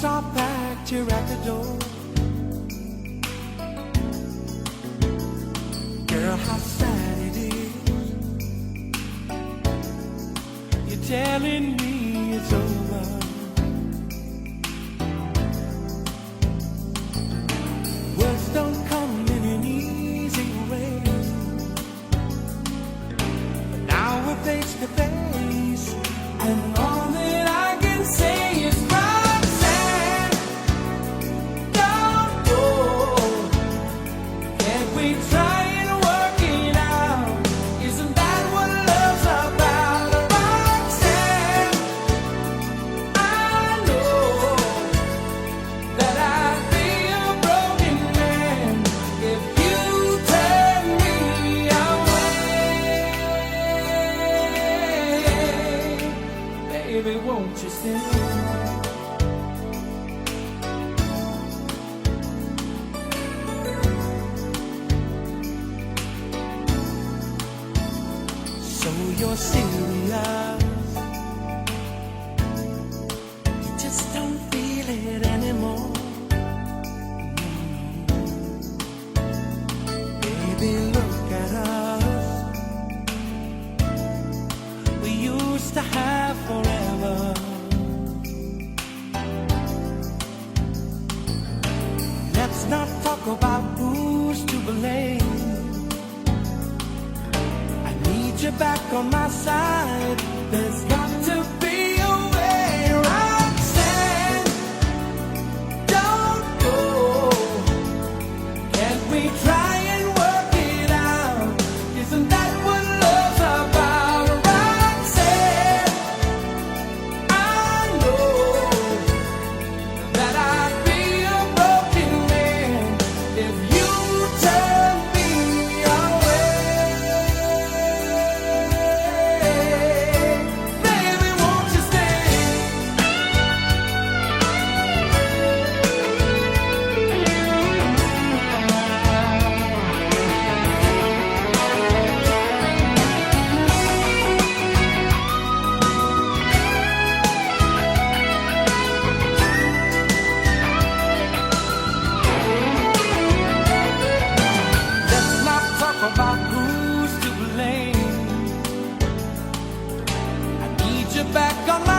bags are packed here at the door. Girl, how sad it is. You're telling me it's over. Words don't come in an easy way. But now we're face to face, and all that I can say is Roxanne, don't go. Can't we try and work it out? Isn't that what love's about? Roxanne, I know that I'd be a broken man if you turn me away. Baby, won't you stay? So you're serious. You just don't feel it anymore. Baby, look at us. We used to have forever. Let's not talk about who's to blame. I need you back on my side. There's got to be a way. Roxanne, don't go. Can't we try and work it out? Isn't that what love's about? Roxanne, I know that I'd be a broken man if you turn me away. Baby, won't you stay? Let's not talk about who's to blame. I need you back on my